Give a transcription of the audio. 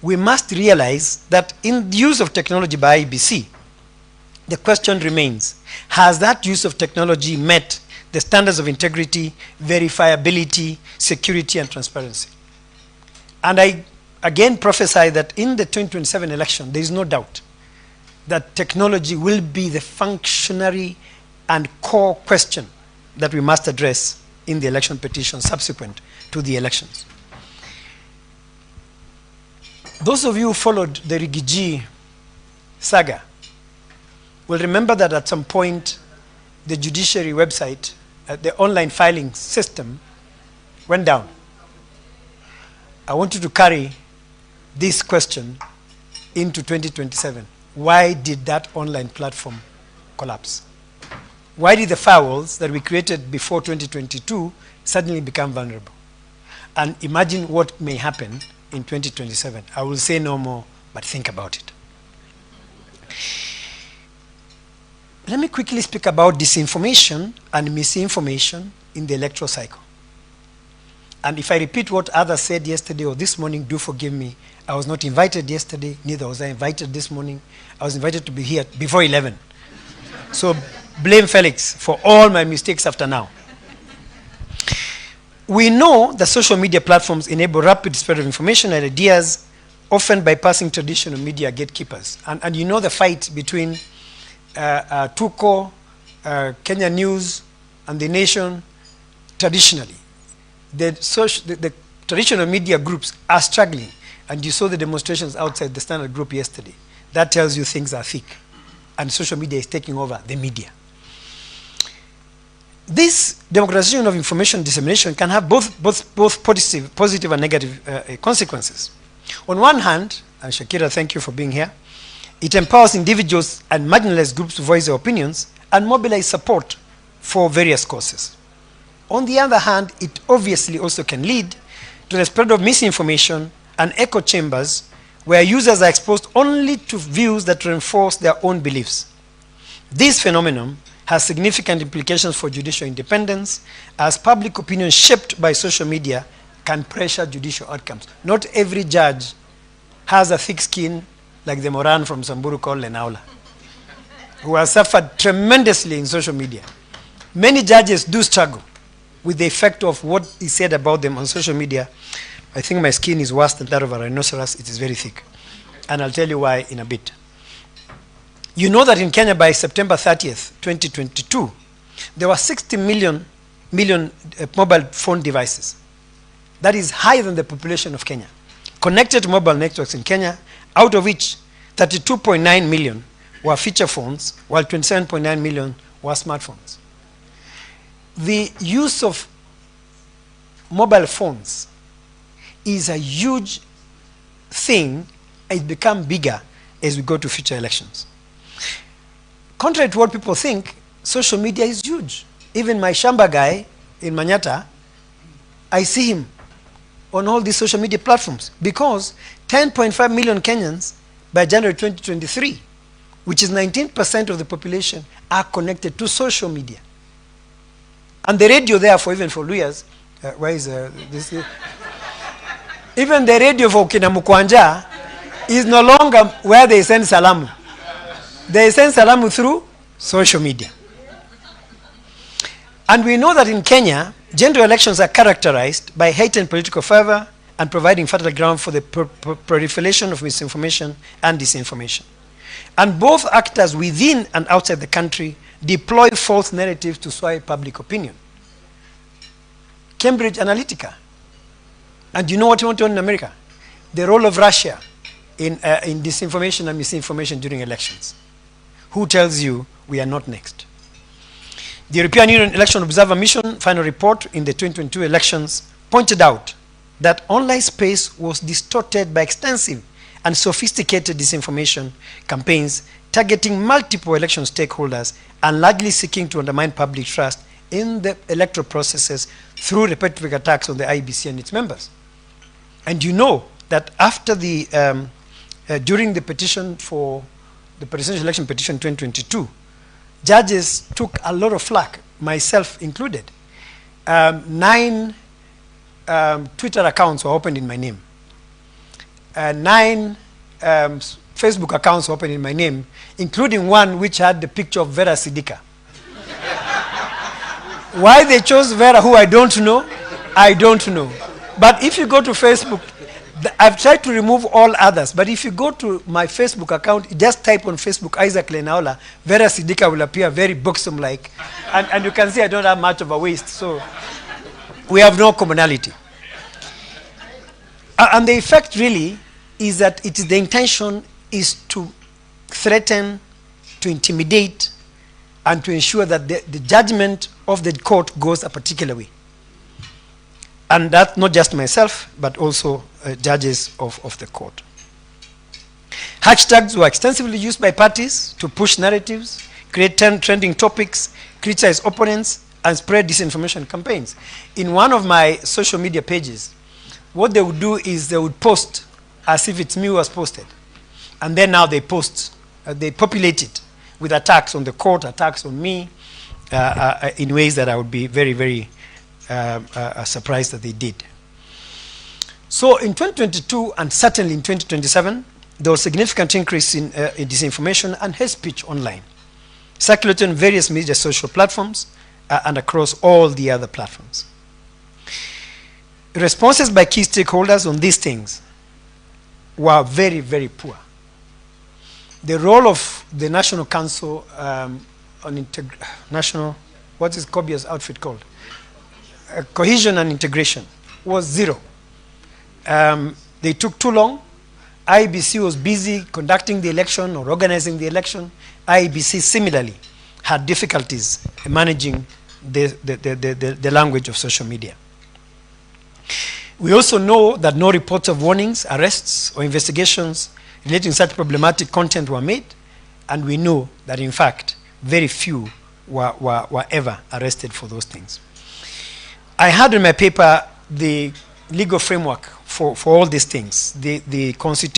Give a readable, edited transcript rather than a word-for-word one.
we must realize that in the use of technology by IEBC, the question remains, has that use of technology met the standards of integrity, verifiability, security, and transparency? And I again prophesy that in the 2027 election, there is no doubt that technology will be the functionary and core question that we must address in the election petition subsequent to the elections. Those of you who followed the Rigiji saga will remember that at some point the judiciary website, the online filing system went down. I want you to carry this question into 2027. Why did that online platform collapse? Why did the firewalls that we created before 2022 suddenly become vulnerable? And imagine what may happen in 2027. I will say no more, but think about it. Let me quickly speak about disinformation and misinformation in the electoral cycle. And if I repeat what others said yesterday or this morning, do forgive me. I was not invited yesterday, neither was I invited this morning. I was invited to be here before 11. So blame Felix for all my mistakes after now. We know that social media platforms enable rapid spread of information and ideas, often bypassing traditional media gatekeepers. And you know the fight between Tuko, Kenya News, and The Nation traditionally. The traditional media groups are struggling, and you saw the demonstrations outside the Standard Group yesterday. That tells you things are thick, and social media is taking over the media. This democratization of information dissemination can have both positive and negative consequences. On one hand, and Shakira, thank you for being here, it empowers individuals and marginalized groups to voice their opinions and mobilize support for various causes. On the other hand, it obviously also can lead to the spread of misinformation and echo chambers where users are exposed only to views that reinforce their own beliefs. This phenomenon has significant implications for judicial independence, as public opinion shaped by social media can pressure judicial outcomes. Not every judge has a thick skin like the Moran from Samburu called Lenaola, who has suffered tremendously in social media. Many judges do struggle with the effect of what is said about them on social media. I think my skin is worse than that of a rhinoceros. It is very thick. And I'll tell you why in a bit. You know that in Kenya by September 30th, 2022, there were 60 million mobile phone devices. That is higher than the population of Kenya, connected to mobile networks in Kenya, out of which 32.9 million were feature phones, while 27.9 million were smartphones. The use of mobile phones is a huge thing. It becomes bigger as we go to future elections. Contrary to what people think, social media is huge. Even my Shamba guy in Manyata, I see him on all these social media platforms because 10.5 million Kenyans by January 2023, which is 19% of the population, are connected to social media. And the radio, therefore, even for Luyas, where is this? Even the radio for Kinamukwanja is no longer where they send salamu. They send salamu through social media. And we know that in Kenya, general elections are characterized by heightened political fervor and providing fertile ground for the proliferation of misinformation and disinformation. And both actors within and outside the country deploy false narratives to sway public opinion. Cambridge Analytica. And you know what went on in America? The role of Russia in disinformation and misinformation during elections. Who tells you we are not next? The European Union Election Observer Mission final report in the 2022 elections pointed out that online space was distorted by extensive and sophisticated disinformation campaigns targeting multiple election stakeholders and largely seeking to undermine public trust in the electoral processes through repetitive attacks on the IEBC and its members. And you know that after the, during the petition for the presidential election petition 2022, judges took a lot of flack, myself included. 9 Twitter accounts were opened in my name. 9 Facebook accounts open in my name, including one which had the picture of Vera Sidika. Why they chose Vera, who I don't know, I don't know. But if you go to Facebook, I've tried to remove all others, but if you go to my Facebook account, just type on Facebook Isaac Lenaola, Vera Sidika will appear very buxom-like, and you can see I don't have much of a waist, so we have no commonality. And the effect really is that the intention is to threaten, to intimidate, and to ensure that the judgment of the court goes a particular way. And that's not just myself, but also judges of the court. Hashtags were extensively used by parties to push narratives, create trending topics, criticize opponents, and spread disinformation campaigns. In one of my social media pages, what they would do is they would post as if it's me who has posted. And then now they post, they populate it with attacks on the court, attacks on me, in ways that I would be very, very surprised that they did. So in 2022, and certainly in 2027, there was a significant increase in disinformation and hate speech online, circulating on various media social platforms and across all the other platforms. Responses by key stakeholders on these things were very, very poor. The role of the National Council on National, what is Kobia's outfit called? Cohesion and integration was zero. They took too long. IEBC was busy conducting the election or organizing the election. IEBC similarly had difficulties managing the language of social media. We also know that no reports of warnings, arrests, or investigations relating to such problematic content were made, and we know that in fact very few were ever arrested for those things. I had in my paper the legal framework for all these things, the Constitution.